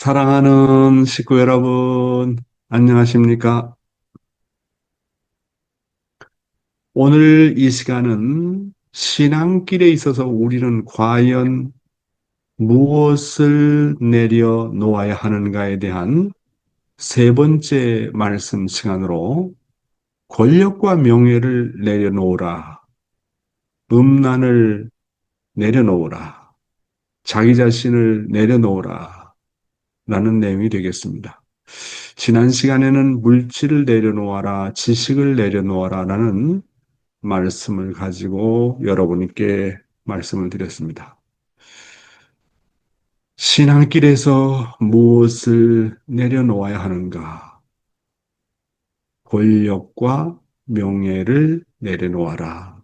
사랑하는 식구 여러분, 안녕하십니까? 오늘 이 시간은 신앙길에 있어서 우리는 과연 무엇을 내려놓아야 하는가에 대한 세 번째 말씀 시간으로 권력과 명예를 내려놓으라, 음란을 내려놓으라, 자기 자신을 내려놓으라 라는 내용이 되겠습니다. 지난 시간에는 물질을 내려놓아라, 지식을 내려놓아라 라는 말씀을 가지고 여러분께 말씀을 드렸습니다. 신앙길에서 무엇을 내려놓아야 하는가? 권력과 명예를 내려놓아라.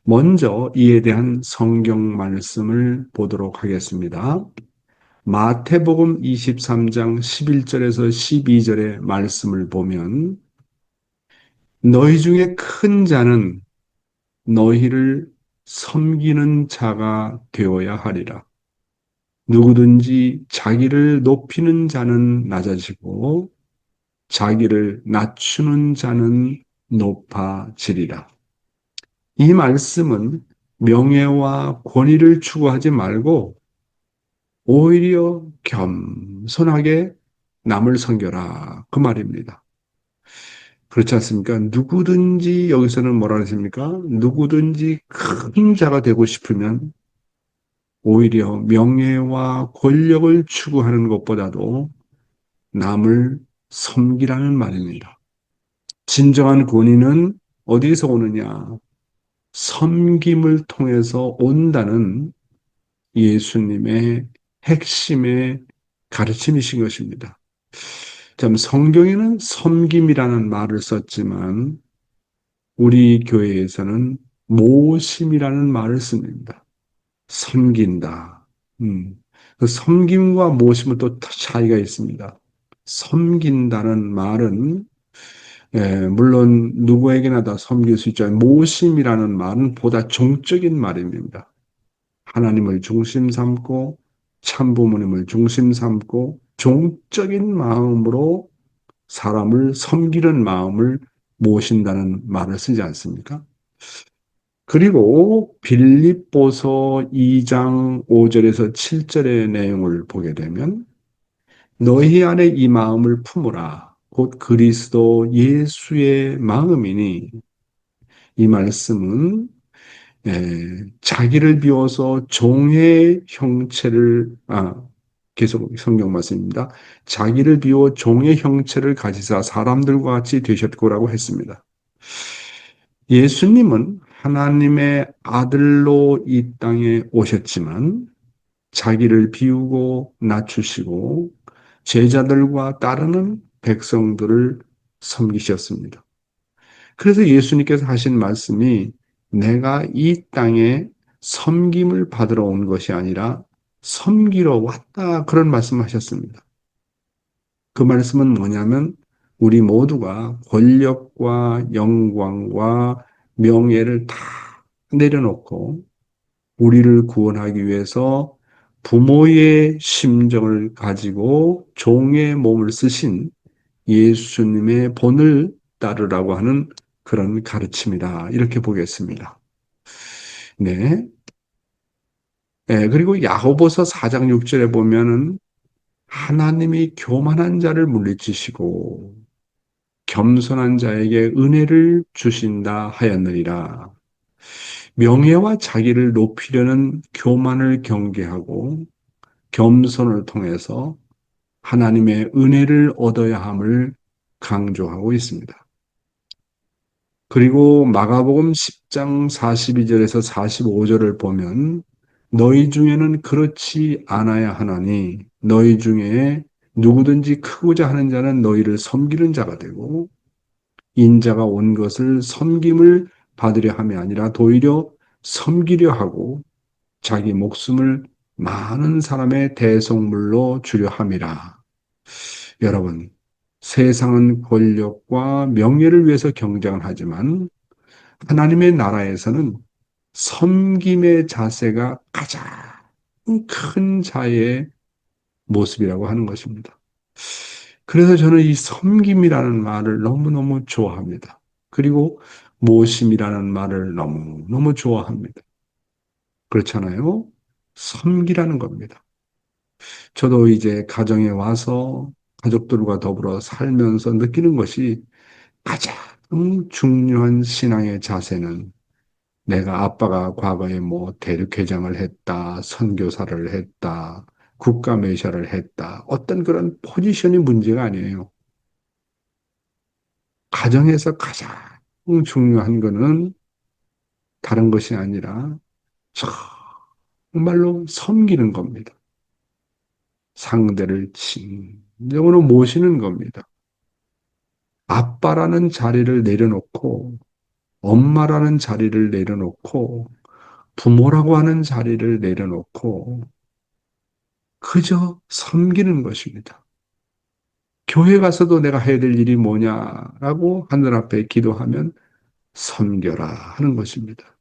먼저 이에 대한 성경 말씀을 보도록 하겠습니다. 마태복음 23장 11절에서 12절의 말씀을 보면 너희 중에 큰 자는 너희를 섬기는 자가 되어야 하리라. 누구든지 자기를 높이는 자는 낮아지고 자기를 낮추는 자는 높아지리라. 이 말씀은 명예와 권위를 추구하지 말고 오히려 겸손하게 남을 섬겨라. 그 말입니다. 그렇지 않습니까? 누구든지 여기서는 뭐라 하십니까? 누구든지 큰 자가 되고 싶으면 오히려 명예와 권력을 추구하는 것보다도 남을 섬기라는 말입니다. 진정한 권위는 어디서 오느냐? 섬김을 통해서 온다는 예수님의 핵심의 가르침이신 것입니다. 참, 성경에는 섬김이라는 말을 썼지만 우리 교회에서는 모심이라는 말을 씁니다. 섬긴다. 그 섬김과 모심은 또 차이가 있습니다. 섬긴다는 말은 물론 누구에게나 다 섬길 수 있지만 모심이라는 말은 보다 종적인 말입니다. 하나님을 중심 삼고 참부모님을 중심 삼고 종적인 마음으로 사람을 섬기는 마음을 모신다는 말을 쓰지 않습니까? 그리고 빌립보서 2장 5절에서 7절의 내용을 보게 되면 너희 안에 이 마음을 품으라. 곧 그리스도 예수의 마음이니 이 말씀은 자기를 비워서 종의 형체를 계속 성경 말씀입니다. 자기를 비워 종의 형체를 가지사 사람들과 같이 되셨고라고 했습니다. 예수님은 하나님의 아들로 이 땅에 오셨지만 자기를 비우고 낮추시고 제자들과 따르는 백성들을 섬기셨습니다. 그래서 예수님께서 하신 말씀이 내가 이 땅에 섬김을 받으러 온 것이 아니라 섬기러 왔다 그런 말씀하셨습니다. 그 말씀은 뭐냐면 우리 모두가 권력과 영광과 명예를 다 내려놓고 우리를 구원하기 위해서 부모의 심정을 가지고 종의 몸을 쓰신 예수님의 본을 따르라고 하는 그런 가르침이다. 이렇게 보겠습니다. 네. 그리고 야고보서 4장 6절에 보면은 하나님이 교만한 자를 물리치시고 겸손한 자에게 은혜를 주신다 하였느니라. 명예와 자기를 높이려는 교만을 경계하고 겸손을 통해서 하나님의 은혜를 얻어야 함을 강조하고 있습니다. 그리고 마가복음 10장 42절에서 45절을 보면 너희 중에는 그렇지 않아야 하나니 너희 중에 누구든지 크고자 하는 자는 너희를 섬기는 자가 되고 인자가 온 것을 섬김을 받으려 함이 아니라 도리어 섬기려 하고 자기 목숨을 많은 사람의 대속물로 주려 함이라. 여러분, 세상은 권력과 명예를 위해서 경쟁을 하지만 하나님의 나라에서는 섬김의 자세가 가장 큰 자의 모습이라고 하는 것입니다. 그래서 저는 이 섬김이라는 말을 너무너무 좋아합니다. 그리고 모심이라는 말을 너무너무 좋아합니다. 그렇잖아요? 섬기라는 겁니다. 저도 이제 가정에 와서 가족들과 더불어 살면서 느끼는 것이 가장 중요한 신앙의 자세는 내가 아빠가 과거에 뭐 대륙회장을 했다, 선교사를 했다, 국가매샤를 했다. 어떤 그런 포지션이 문제가 아니에요. 가정에서 가장 중요한 것은 다른 것이 아니라 정말로 섬기는 겁니다. 상대를 진정으로 모시는 겁니다. 아빠라는 자리를 내려놓고 엄마라는 자리를 내려놓고 부모라고 하는 자리를 내려놓고 그저 섬기는 것입니다. 교회 가서도 내가 해야 될 일이 뭐냐라고 하늘 앞에 기도하면 섬겨라 하는 것입니다.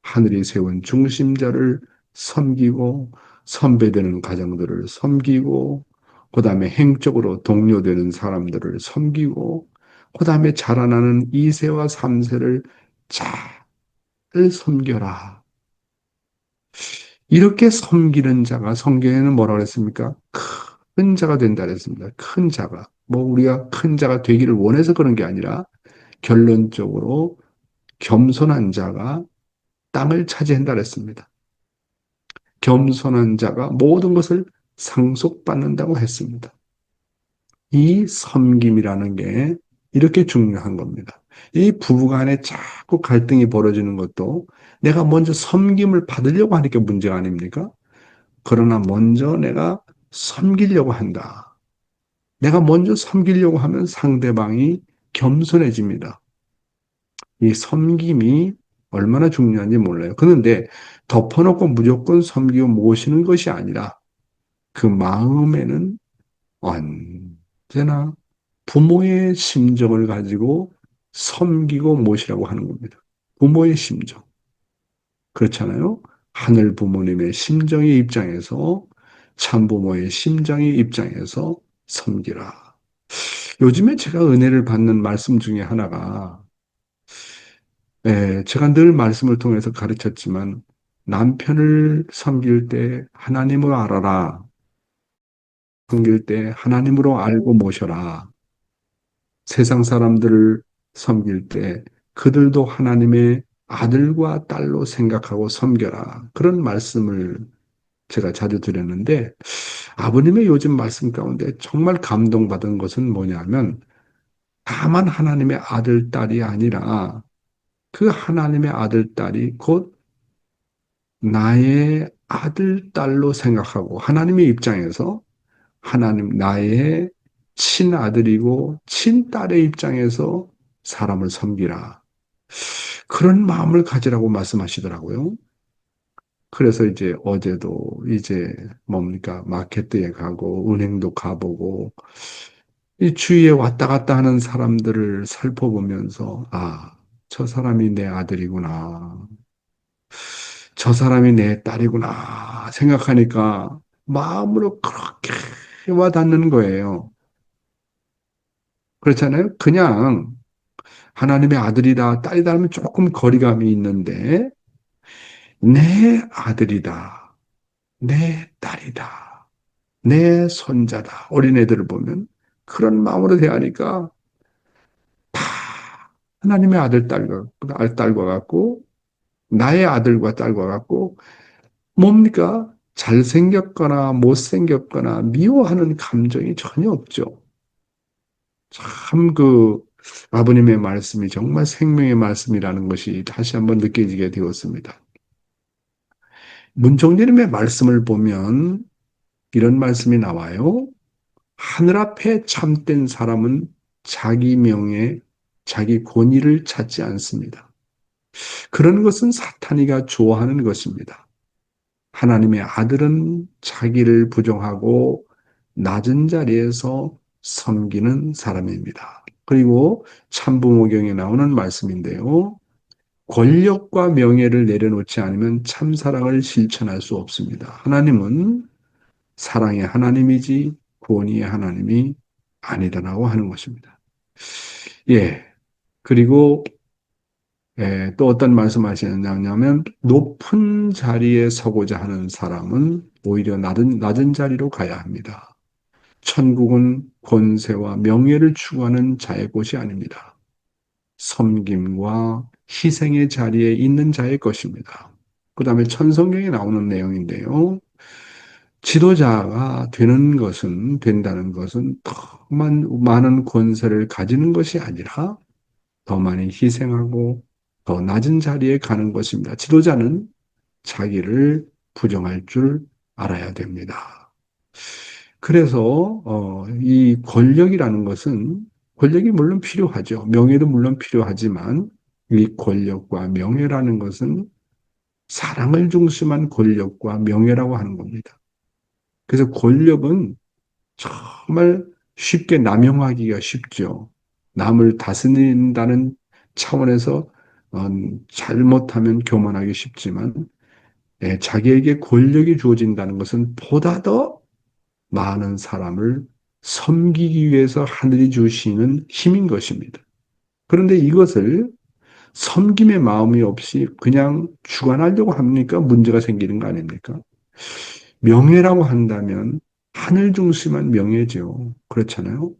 하늘이 세운 중심자를 섬기고 선배되는 가정들을 섬기고 그다음에 행적으로 동료되는 사람들을 섬기고 그다음에 자라나는 2세와 3세를 잘 섬겨라. 이렇게 섬기는 자가 성경에는 뭐라 그랬습니까? 큰 자가 된다 그랬습니다. 큰 자가. 뭐 우리가 큰 자가 되기를 원해서 그런 게 아니라 결론적으로 겸손한 자가 땅을 차지한다 그랬습니다. 겸손한 자가 모든 것을 상속받는다고 했습니다. 이 섬김이라는 게 이렇게 중요한 겁니다. 이 부부간에 자꾸 갈등이 벌어지는 것도 내가 먼저 섬김을 받으려고 하니까 문제가 아닙니까? 그러나 먼저 내가 섬기려고 한다. 내가 먼저 섬기려고 하면 상대방이 겸손해집니다. 이 섬김이 얼마나 중요한지 몰라요. 그런데 덮어놓고 무조건 섬기고 모시는 것이 아니라 그 마음에는 언제나 부모의 심정을 가지고 섬기고 모시라고 하는 겁니다. 부모의 심정. 그렇잖아요. 하늘 부모님의 심정의 입장에서 참부모의 심정의 입장에서 섬기라. 요즘에 제가 은혜를 받는 말씀 중에 하나가 제가 늘 말씀을 통해서 가르쳤지만 남편을 섬길 때 하나님을 알아라. 섬길 때 하나님으로 알고 모셔라. 세상 사람들을 섬길 때 그들도 하나님의 아들과 딸로 생각하고 섬겨라. 그런 말씀을 제가 자주 드렸는데 아버님의 요즘 말씀 가운데 정말 감동받은 것은 뭐냐면 다만 하나님의 아들, 딸이 아니라 그 하나님의 아들, 딸이 곧 나의 아들, 딸로 생각하고 하나님의 입장에서 하나님 나의 친아들이고 친딸의 입장에서 사람을 섬기라. 그런 마음을 가지라고 말씀하시더라고요. 그래서 이제 어제도 이제 뭡니까 마켓에 가고 은행도 가보고 이 주위에 왔다 갔다 하는 사람들을 살펴보면서 아, 저 사람이 내 아들이구나. 저 사람이 내 딸이구나 생각하니까 마음으로 그렇게 와닿는 거예요. 그렇잖아요. 그냥 하나님의 아들이다, 딸이다 하면 조금 거리감이 있는데 내 아들이다, 내 딸이다, 내 손자다. 어린애들을 보면 그런 마음으로 대하니까 다 하나님의 아들, 딸과 같고 나의 아들과 딸과 같고 뭡니까? 잘생겼거나 못생겼거나 미워하는 감정이 전혀 없죠. 참 아버님의 말씀이 정말 생명의 말씀이라는 것이 다시 한번 느껴지게 되었습니다. 문종리님의 말씀을 보면 이런 말씀이 나와요. 하늘 앞에 참된 사람은 자기 명예, 자기 권위를 찾지 않습니다. 그런 것은 사탄이가 좋아하는 것입니다. 하나님의 아들은 자기를 부정하고 낮은 자리에서 섬기는 사람입니다. 그리고 참부모경에 나오는 말씀인데요. 권력과 명예를 내려놓지 않으면 참사랑을 실천할 수 없습니다. 하나님은 사랑의 하나님이지 권위의 하나님이 아니다라고 하는 것입니다. 예. 그리고 또 어떤 말씀하시느냐면 높은 자리에 서고자 하는 사람은 오히려 낮은 자리로 가야 합니다. 천국은 권세와 명예를 추구하는 자의 곳이 아닙니다. 섬김과 희생의 자리에 있는 자의 것입니다. 그 다음에 천성경에 나오는 내용인데요. 지도자가 된다는 것은 더 많은 권세를 가지는 것이 아니라 더 많이 희생하고 더 낮은 자리에 가는 것입니다. 지도자는 자기를 부정할 줄 알아야 됩니다. 그래서 이 권력이라는 것은 권력이 물론 필요하죠. 명예도 물론 필요하지만 이 권력과 명예라는 것은 사랑을 중심한 권력과 명예라고 하는 겁니다. 그래서 권력은 정말 쉽게 남용하기가 쉽죠. 남을 다스린다는 차원에서 어, 잘못하면 교만하기 쉽지만 자기에게 권력이 주어진다는 것은 보다 더 많은 사람을 섬기기 위해서 하늘이 주시는 힘인 것입니다. 그런데 이것을 섬김의 마음이 없이 그냥 주관하려고 합니까? 문제가 생기는 거 아닙니까? 명예라고 한다면 하늘 중심한 명예죠. 그렇잖아요.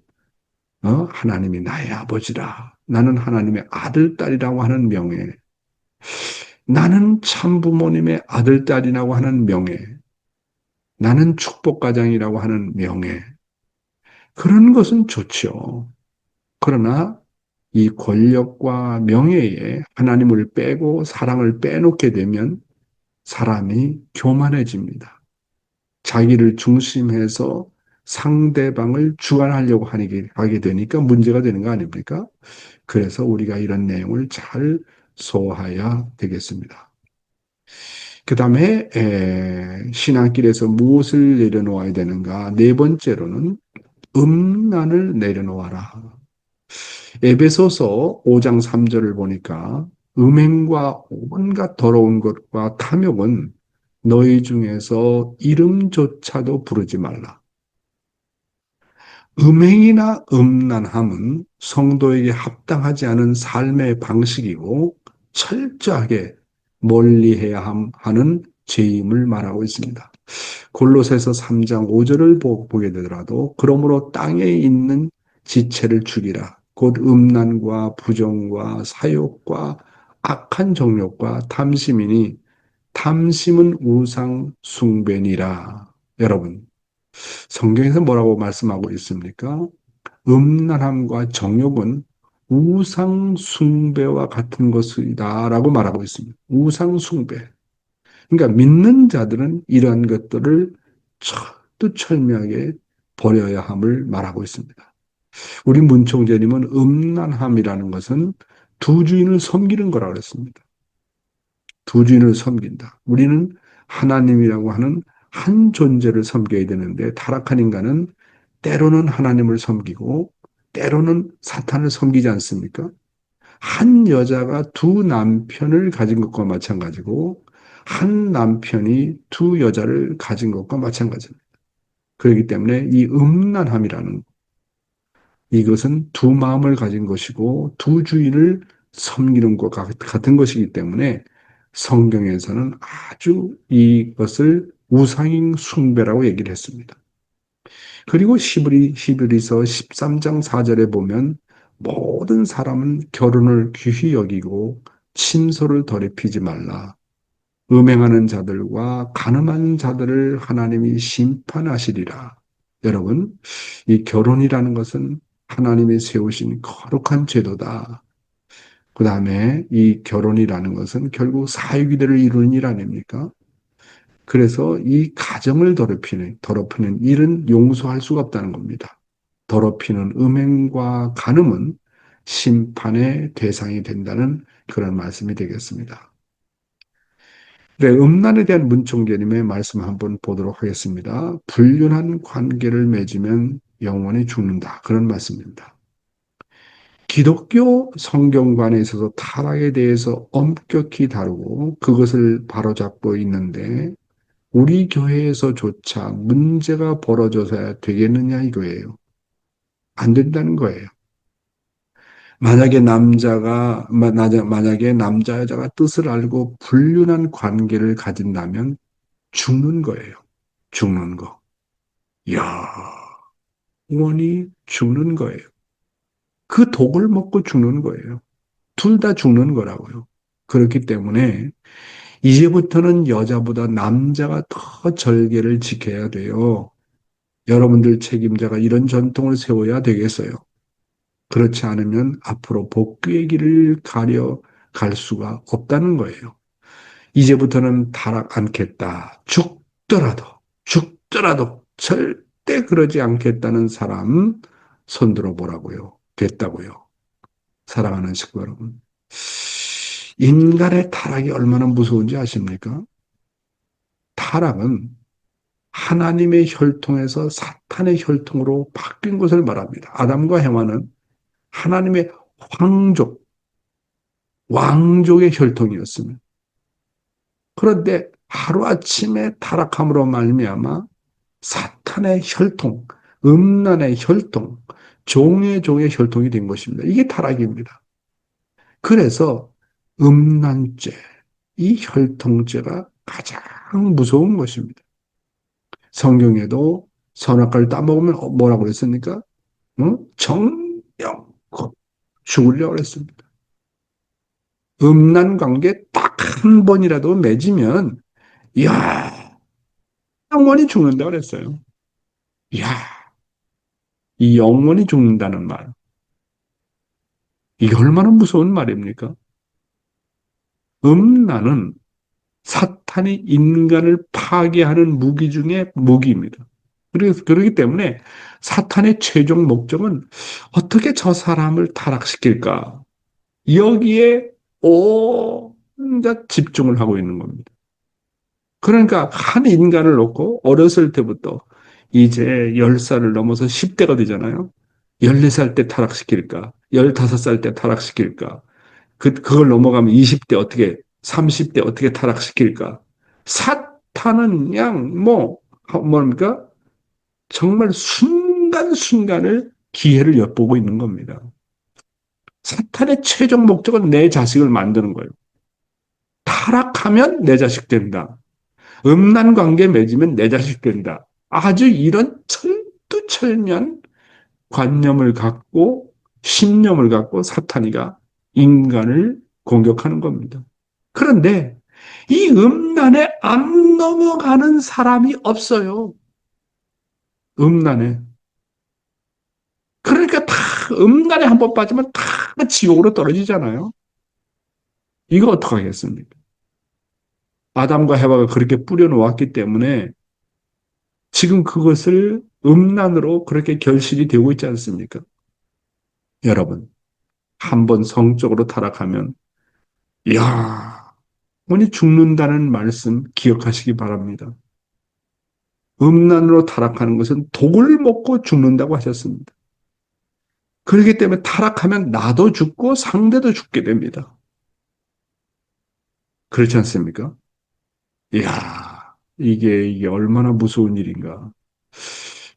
하나님이 나의 아버지라. 나는 하나님의 아들, 딸이라고 하는 명예. 나는 참 부모님의 아들, 딸이라고 하는 명예. 나는 축복가장이라고 하는 명예. 그런 것은 좋죠. 그러나 이 권력과 명예에 하나님을 빼고 사랑을 빼놓게 되면 사람이 교만해집니다. 자기를 중심해서 상대방을 주관하려고 하게 되니까 문제가 되는 거 아닙니까? 그래서 우리가 이런 내용을 잘 소화해야 되겠습니다. 그 다음에 신앙길에서 무엇을 내려놓아야 되는가? 네 번째로는 음란을 내려놓아라. 에베소서 5장 3절을 보니까 음행과 온갖 더러운 것과 탐욕은 너희 중에서 이름조차도 부르지 말라. 음행이나 음란함은 성도에게 합당하지 않은 삶의 방식이고 철저하게 멀리해야 하는 죄임을 말하고 있습니다. 골로새서 3장 5절을 보게 되더라도 그러므로 땅에 있는 지체를 죽이라. 곧 음란과 부정과 사욕과 악한 정욕과 탐심이니 탐심은 우상 숭배니라. 여러분, 성경에서 뭐라고 말씀하고 있습니까? 음란함과 정욕은 우상 숭배와 같은 것이다라고 말하고 있습니다. 우상 숭배. 그러니까 믿는 자들은 이러한 것들을 철두철미하게 버려야 함을 말하고 있습니다. 우리 문총재님은 음란함이라는 것은 두 주인을 섬기는 거라고 그랬습니다. 두 주인을 섬긴다. 우리는 하나님이라고 하는 한 존재를 섬겨야 되는데 타락한 인간은 때로는 하나님을 섬기고 때로는 사탄을 섬기지 않습니까? 한 여자가 두 남편을 가진 것과 마찬가지고 한 남편이 두 여자를 가진 것과 마찬가지입니다. 그렇기 때문에 이 음란함이라는 이것은 두 마음을 가진 것이고 두 주인을 섬기는 것과 같은 것이기 때문에 성경에서는 아주 이것을 우상인 숭배라고 얘기를 했습니다. 그리고 히브리서 13장 4절에 보면 모든 사람은 결혼을 귀히 여기고 침소를 더럽히지 말라. 음행하는 자들과 간음한 자들을 하나님이 심판하시리라. 여러분, 이 결혼이라는 것은 하나님이 세우신 거룩한 제도다. 그 다음에 이 결혼이라는 것은 결국 사유기대를 이루는 일 아닙니까? 그래서 이 가정을 더럽히는 일은 용서할 수가 없다는 겁니다. 더럽히는 음행과 간음은 심판의 대상이 된다는 그런 말씀이 되겠습니다. 네, 음란에 대한 문총재님의 말씀 한번 보도록 하겠습니다. 불륜한 관계를 맺으면 영원히 죽는다. 그런 말씀입니다. 기독교 성경관에 있어서 타락에 대해서 엄격히 다루고 그것을 바로잡고 있는데 우리 교회에서조차 문제가 벌어져서야 되겠느냐 이거예요. 안 된다는 거예요. 만약에 남자, 여자가 뜻을 알고 불륜한 관계를 가진다면 죽는 거예요. 죽는 거. 야, 영원히 죽는 거예요. 그 독을 먹고 죽는 거예요. 둘 다 죽는 거라고요. 그렇기 때문에 이제부터는 여자보다 남자가 더 절개를 지켜야 돼요. 여러분들 책임자가 이런 전통을 세워야 되겠어요. 그렇지 않으면 앞으로 복귀의 길을 가려 갈 수가 없다는 거예요. 이제부터는 타락 않겠다. 죽더라도 절대 그러지 않겠다는 사람 손들어 보라고요. 됐다고요. 사랑하는 식구 여러분. 인간의 타락이 얼마나 무서운지 아십니까? 타락은 하나님의 혈통에서 사탄의 혈통으로 바뀐 것을 말합니다. 아담과 해와는 하나님의 황족, 왕족의 혈통이었습니다. 그런데 하루아침에 타락함으로 말미암아 사탄의 혈통, 음란의 혈통, 종의 혈통이 된 것입니다. 이게 타락입니다. 그래서 음란죄, 이 혈통죄가 가장 무서운 것입니다. 성경에도 선악과를 따먹으면 뭐라고 그랬습니까? 정령 죽으려고 그랬습니다. 음란 관계 딱 한 번이라도 맺으면, 이야, 영원히 죽는다고 그랬어요. 이야, 이 영원히 죽는다는 말. 이게 얼마나 무서운 말입니까? 음란은 사탄이 인간을 파괴하는 무기 중에 무기입니다. 그래서 그렇기 때문에 사탄의 최종 목적은 어떻게 저 사람을 타락시킬까? 여기에 온갖 집중을 하고 있는 겁니다. 그러니까 한 인간을 놓고 어렸을 때부터 이제 10살을 넘어서 10대가 되잖아요. 14살 때 타락시킬까? 15살 때 타락시킬까? 그걸 넘어가면 20대 어떻게, 30대 어떻게 타락시킬까? 사탄은 그냥 뭡니까? 정말 순간순간을 기회를 엿보고 있는 겁니다. 사탄의 최종 목적은 내 자식을 만드는 거예요. 타락하면 내 자식 된다. 음란 관계 맺으면 내 자식 된다. 아주 이런 철두철미한 관념을 갖고 신념을 갖고 사탄이가 인간을 공격하는 겁니다. 그런데 이 음란에 안 넘어가는 사람이 없어요. 음란에. 그러니까 다 음란에 한 번 빠지면 다 지옥으로 떨어지잖아요. 이거 어떡하겠습니까? 아담과 해와가 그렇게 뿌려놓았기 때문에 지금 그것을 음란으로 그렇게 결실이 되고 있지 않습니까? 여러분, 한 번 성적으로 타락하면, 야, 영원히 죽는다는 말씀 기억하시기 바랍니다. 음란으로 타락하는 것은 독을 먹고 죽는다고 하셨습니다. 그렇기 때문에 타락하면 나도 죽고 상대도 죽게 됩니다. 그렇지 않습니까? 이야, 이게 얼마나 무서운 일인가.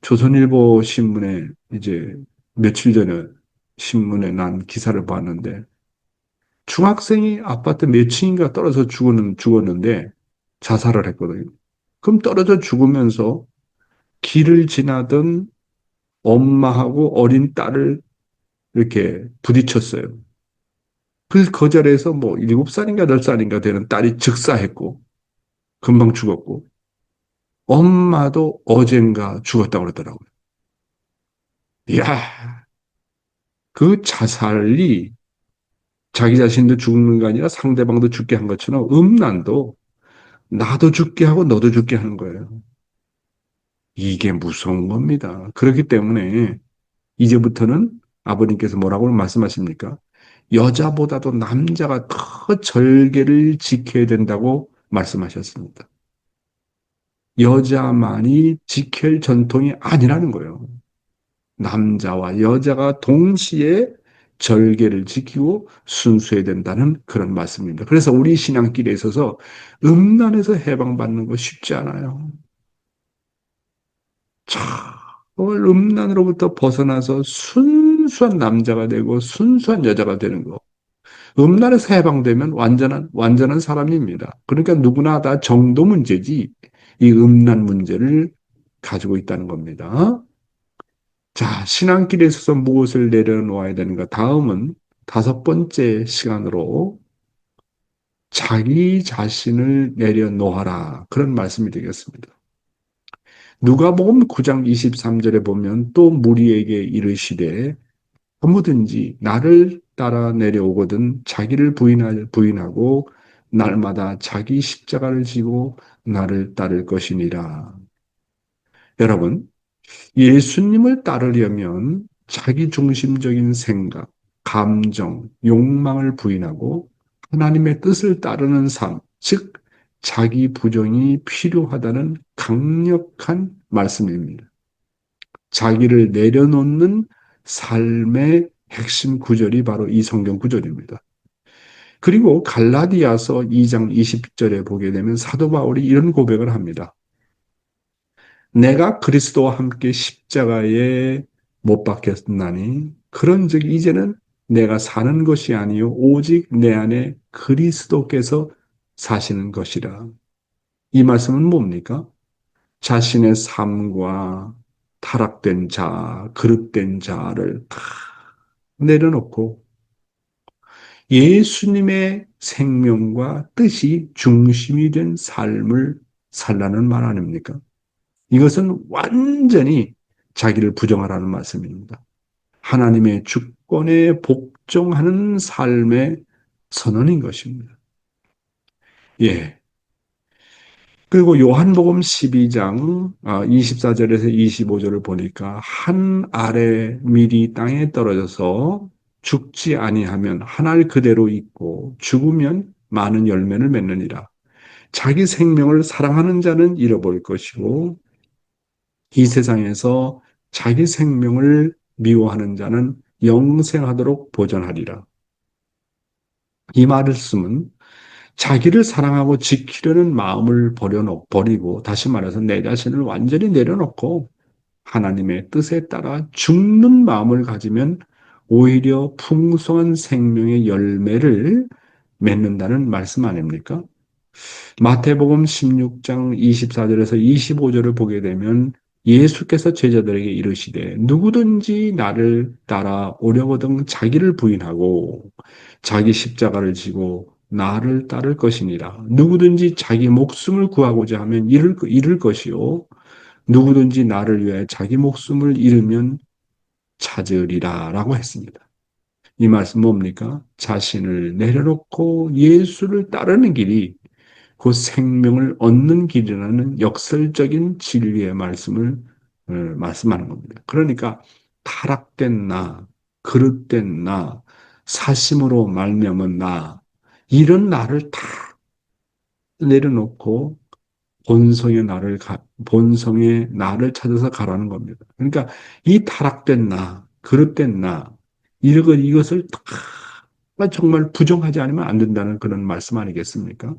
조선일보 신문에 이제 며칠 전에 신문에 난 기사를 봤는데 중학생이 아파트 몇 층인가 떨어져 죽었는데 자살을 했거든요. 그럼 떨어져 죽으면서 길을 지나던 엄마하고 어린 딸을 이렇게 부딪혔어요. 그래서 그 자리에서 뭐 7살인가 8살인가 되는 딸이 즉사했고 금방 죽었고 엄마도 어젠가 죽었다고 그러더라고요. 이야, 그 자살이 자기 자신도 죽는 게 아니라 상대방도 죽게 한 것처럼 음란도 나도 죽게 하고 너도 죽게 하는 거예요. 이게 무서운 겁니다. 그렇기 때문에 이제부터는 아버님께서 뭐라고 말씀하십니까? 여자보다도 남자가 더 절개를 지켜야 된다고 말씀하셨습니다. 여자만이 지킬 전통이 아니라는 거예요. 남자와 여자가 동시에 절개를 지키고 순수해야 된다는 그런 말씀입니다. 그래서 우리 신앙길에 있어서 음란에서 해방받는 거 쉽지 않아요. 정말 음란으로부터 벗어나서 순수한 남자가 되고 순수한 여자가 되는 거. 음란에서 해방되면 완전한 사람입니다. 그러니까 누구나 다 정도 문제지 이 음란 문제를 가지고 있다는 겁니다. 자, 신앙길에 있어서 무엇을 내려놓아야 되는가? 다음은 다섯 번째 시간으로 자기 자신을 내려놓아라. 그런 말씀이 되겠습니다. 누가복음 9장 23절에 보면 또 무리에게 이르시되 아무든지 나를 따라 내려오거든 자기를 부인하고 날마다 자기 십자가를 지고 나를 따를 것이니라. 여러분, 예수님을 따르려면 자기 중심적인 생각, 감정, 욕망을 부인하고 하나님의 뜻을 따르는 삶, 즉 자기 부정이 필요하다는 강력한 말씀입니다. 자기를 내려놓는 삶의 핵심 구절이 바로 이 성경 구절입니다. 그리고 갈라디아서 2장 20절에 보게 되면 사도 바울이 이런 고백을 합니다. 내가 그리스도와 함께 십자가에 못 박혔나니 그런즉 이제는 내가 사는 것이 아니요 오직 내 안에 그리스도께서 사시는 것이라. 이 말씀은 뭡니까? 자신의 삶과 타락된 자, 그릇된 자를 다 내려놓고 예수님의 생명과 뜻이 중심이 된 삶을 살라는 말 아닙니까? 이것은 완전히 자기를 부정하라는 말씀입니다. 하나님의 주권에 복종하는 삶의 선언인 것입니다. 예. 그리고 요한복음 12장 24절에서 25절을 보니까 한 알의 밀이 땅에 떨어져서 죽지 아니하면 한 알 그대로 있고 죽으면 많은 열매를 맺느니라. 자기 생명을 사랑하는 자는 잃어버릴 것이고 이 세상에서 자기 생명을 미워하는 자는 영생하도록 보전하리라. 이 말씀은 자기를 사랑하고 지키려는 마음을 버리고 다시 말해서 내 자신을 완전히 내려놓고 하나님의 뜻에 따라 죽는 마음을 가지면 오히려 풍성한 생명의 열매를 맺는다는 말씀 아닙니까? 마태복음 16장 24절에서 25절을 보게 되면 예수께서 제자들에게 이르시되 누구든지 나를 따라 오려거든 자기를 부인하고 자기 십자가를 지고 나를 따를 것이니라. 누구든지 자기 목숨을 구하고자 하면 잃을 것이요. 누구든지 나를 위해 자기 목숨을 잃으면 찾으리라 라고 했습니다. 이 말씀 뭡니까? 자신을 내려놓고 예수를 따르는 길이 그 생명을 얻는 길이라는 역설적인 진리의 말씀을 말씀하는 겁니다. 그러니까 타락된 나, 그릇된 나, 사심으로 말미암은 나, 이런 나를 다 내려놓고 본성의 나를 찾아서 가라는 겁니다. 그러니까 이 타락된 나, 그릇된 나, 이것을 다 정말 부정하지 않으면 안 된다는 그런 말씀 아니겠습니까?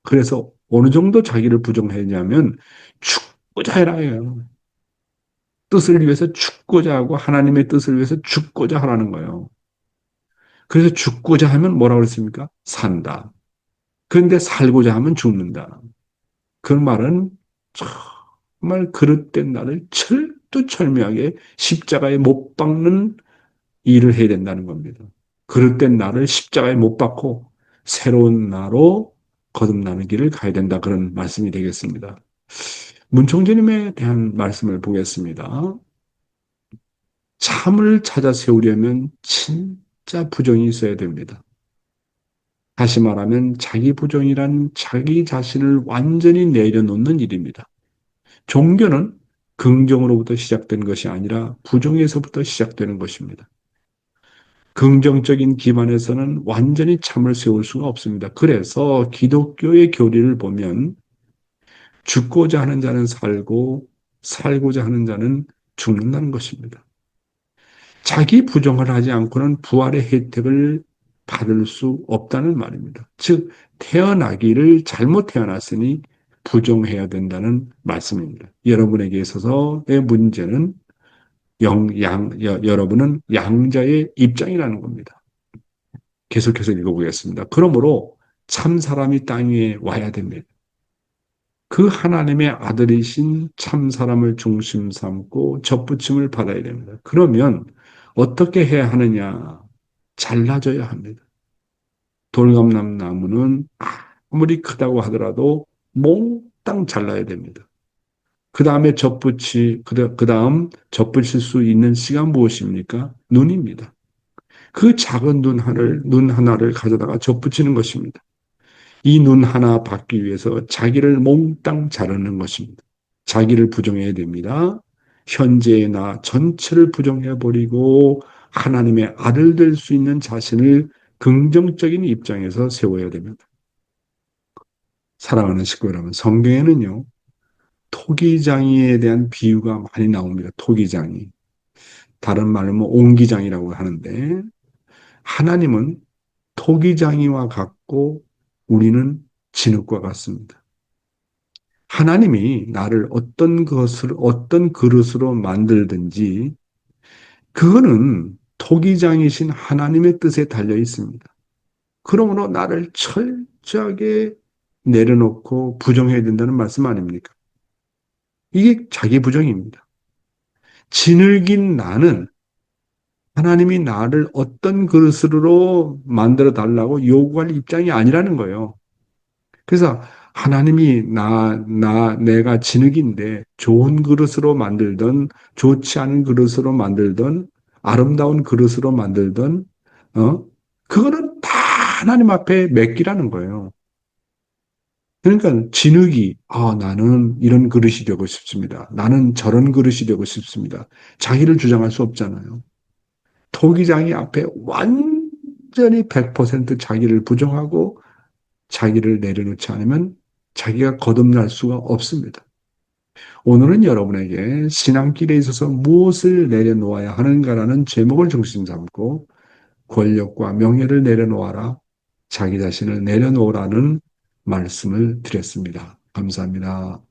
그래서 어느 정도 자기를 부정했냐면 죽고자 해라예요. 뜻을 위해서 죽고자 하고 하나님의 뜻을 위해서 죽고자 하라는 거예요. 그래서 죽고자 하면 뭐라고 그랬습니까? 산다. 그런데 살고자 하면 죽는다. 그 말은 정말 그릇된 나를 철두철미하게 십자가에 못 박는 일을 해야 된다는 겁니다. 그릇된 나를 십자가에 못 박고 새로운 나로 거듭나는 길을 가야 된다. 그런 말씀이 되겠습니다. 문총재님에 대한 말씀을 보겠습니다. 참을 찾아 세우려면 진짜 부정이 있어야 됩니다. 다시 말하면 자기 부정이란 자기 자신을 완전히 내려놓는 일입니다. 종교는 긍정으로부터 시작된 것이 아니라 부정에서부터 시작되는 것입니다. 긍정적인 기반에서는 완전히 참을 세울 수가 없습니다. 그래서 기독교의 교리를 보면 죽고자 하는 자는 살고 살고자 하는 자는 죽는다는 것입니다. 자기 부정을 하지 않고는 부활의 혜택을 받을 수 없다는 말입니다. 즉, 태어나기를 잘못 태어났으니 부정해야 된다는 말씀입니다. 여러분에게 있어서의 문제는 여러분은 양자의 입장이라는 겁니다. 계속해서 읽어보겠습니다. 그러므로 참 사람이 땅 위에 와야 됩니다. 그 하나님의 아들이신 참 사람을 중심 삼고 접붙임을 받아야 됩니다. 그러면 어떻게 해야 하느냐? 잘라줘야 합니다. 돌감람 나무는 아무리 크다고 하더라도 몽땅 잘라야 됩니다. 그 다음에 그 다음 접붙일 수 있는 씨가 무엇입니까? 눈입니다. 그 작은 눈 하나를 가져다가 접붙이는 것입니다. 이 눈 하나 받기 위해서 자기를 몽땅 자르는 것입니다. 자기를 부정해야 됩니다. 현재의 나 전체를 부정해버리고 하나님의 아들 될 수 있는 자신을 긍정적인 입장에서 세워야 됩니다. 사랑하는 식구 여러분, 성경에는요, 토기장이에 대한 비유가 많이 나옵니다. 토기장이. 다른 말로 뭐 옹기장이라고 하는데, 하나님은 토기장이와 같고 우리는 진흙과 같습니다. 하나님이 나를 어떤 그릇으로 만들든지, 그거는 토기장이신 하나님의 뜻에 달려 있습니다. 그러므로 나를 철저하게 내려놓고 부정해야 된다는 말씀 아닙니까? 이게 자기 부정입니다. 진흙인 나는 하나님이 나를 어떤 그릇으로 만들어 달라고 요구할 입장이 아니라는 거예요. 그래서 하나님이 내가 진흙인데 좋은 그릇으로 만들든 좋지 않은 그릇으로 만들든 아름다운 그릇으로 만들든, 그거는 다 하나님 앞에 맡기라는 거예요. 그러니까 진흙이, 나는 이런 그릇이 되고 싶습니다. 나는 저런 그릇이 되고 싶습니다. 자기를 주장할 수 없잖아요. 토기장이 앞에 완전히 100% 자기를 부정하고 자기를 내려놓지 않으면 자기가 거듭날 수가 없습니다. 오늘은 여러분에게 신앙길에 있어서 무엇을 내려놓아야 하는가라는 제목을 중심 삼고 권력과 명예를 내려놓아라, 자기 자신을 내려놓으라는 말씀을 드렸습니다. 감사합니다.